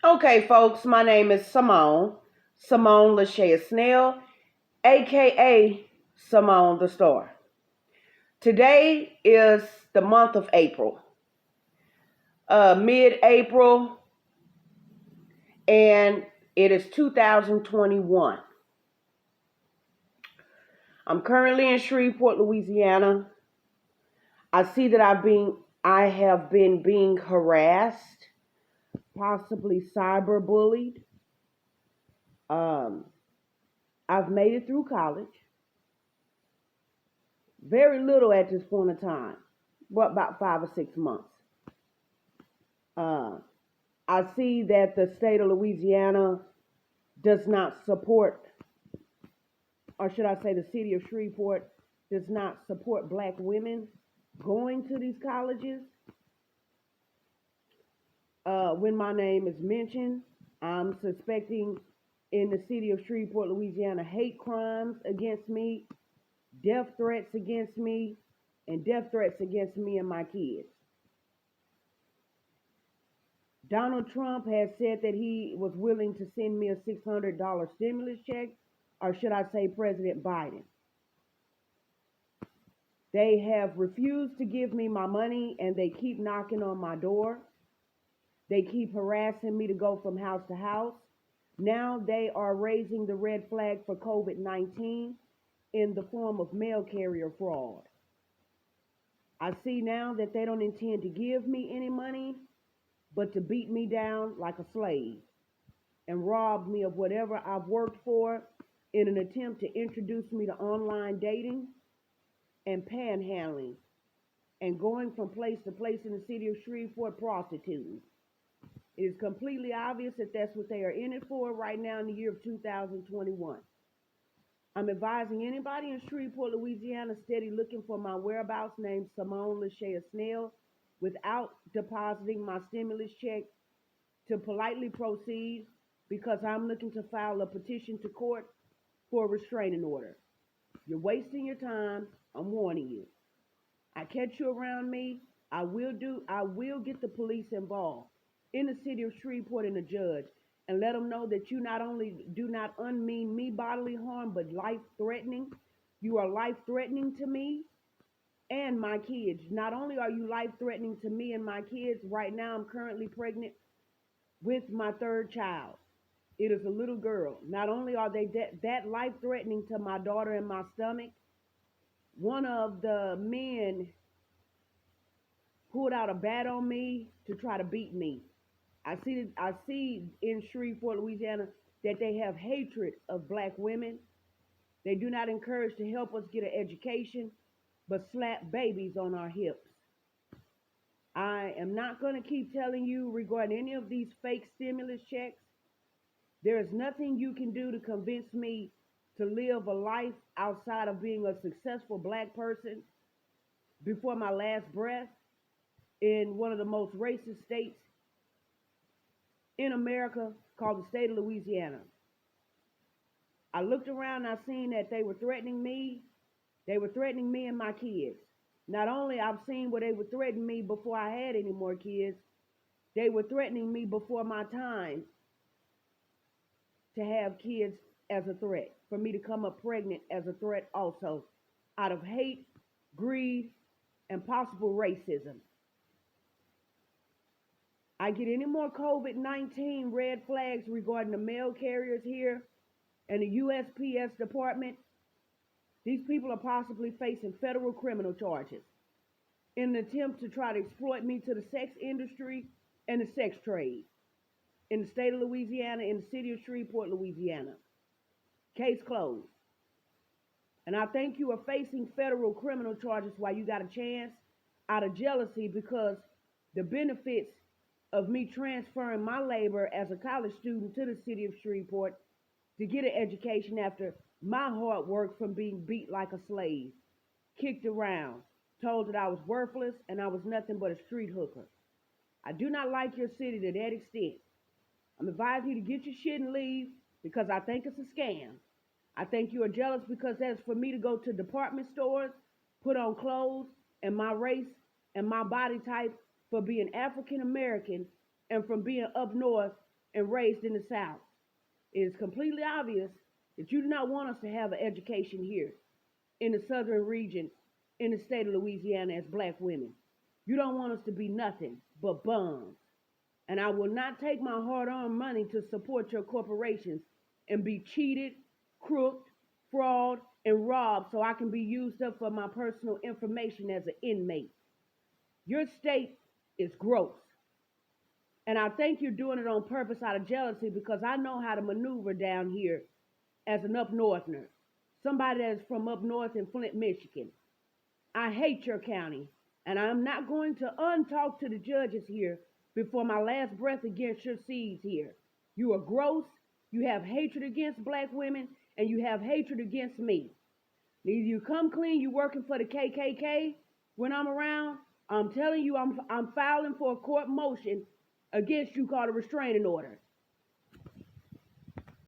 Okay, folks, my name is Simone Lachey Snell, aka Simone the Star. Today is the month of April, mid-April, and it is 2021. I'm currently in Shreveport, Louisiana. I see that I have been being harassed, possibly cyberbullied. Um, I've made it through college. Very little at this point in time, what about 5 or 6 months. Uh, I see that the state of Louisiana does not support, or should I say, the city of Shreveport does not support black women going to these colleges. When my name is mentioned, I'm suspecting in the city of Shreveport, Louisiana, hate crimes against me, death threats against me, and death threats against me and my kids. Donald Trump has said that he was willing to send me a $600 stimulus check, or should I say President Biden. They have refused to give me my money and they keep knocking on my door. They keep harassing me to go from house to house. Now they are raising the red flag for COVID-19 in the form of mail carrier fraud. I see now that they don't intend to give me any money, but to beat me down like a slave and rob me of whatever I've worked for in an attempt to introduce me to online dating and panhandling and going from place to place in the city of Shreveport prostituting. It is completely obvious that that's what they are in it for right now in the year of 2021. I'm advising anybody in Shreveport, Louisiana, steady looking for my whereabouts named Simone Lachey Snell without depositing my stimulus check to politely proceed because I'm looking to file a petition to court for a restraining order. You're wasting your time. I'm warning you. I catch you around me, I will get the police involved in the city of Shreveport and the judge and let them know that you not only do not unmean me bodily harm, but life threatening. You are life threatening to me and my kids. Not only are you life threatening to me and my kids, right now I'm currently pregnant with my third child. It is a little girl. Not only are they that life threatening to my daughter in my stomach, one of the men pulled out a bat on me to try to beat me. I see in Shreveport, Louisiana, that they have hatred of black women. They do not encourage to help us get an education, but slap babies on our hips. I am not going to keep telling you regarding any of these fake stimulus checks. There is nothing you can do to convince me to live a life outside of being a successful black person before my last breath in one of the most racist states in America called the state of Louisiana. I looked around and I seen that they were threatening me. They were threatening me and my kids. Not only I've seen where they were threatening me before I had any more kids, they were threatening me before my time to have kids as a threat, for me to come up pregnant as a threat also, out of hate, greed, and possible racism. I get any more COVID-19 red flags regarding the mail carriers here and the USPS department, these people are possibly facing federal criminal charges in an attempt to try to exploit me to the sex industry and the sex trade in the state of Louisiana, in the city of Shreveport, Louisiana. Case closed. And I think you are facing federal criminal charges while you got a chance out of jealousy because the benefits of me transferring my labor as a college student to the city of Shreveport to get an education after my hard work from being beat like a slave, kicked around, told that I was worthless and I was nothing but a street hooker. I do not like your city to that extent. I'm advising you to get your shit and leave because I think it's a scam. I think you are jealous because that's for me to go to department stores, put on clothes and my race and my body type for being African American and from being up north and raised in the South. It is completely obvious that you do not want us to have an education here in the southern region in the state of Louisiana as black women. You don't want us to be nothing but bums. And I will not take my hard-earned money to support your corporations and be cheated, crooked, fraud, and robbed so I can be used up for my personal information as an inmate. Your state is gross. And I think you're doing it on purpose out of jealousy because I know how to maneuver down here as an up northerner, somebody that's from up north in Flint, Michigan. I hate your county, and I'm not going to untalk to the judges here before my last breath against your seeds here. You are gross, you have hatred against black women, and you have hatred against me. Either you come clean, you working for the KKK when I'm around, I'm telling you I'm filing for a court motion against you called a restraining order.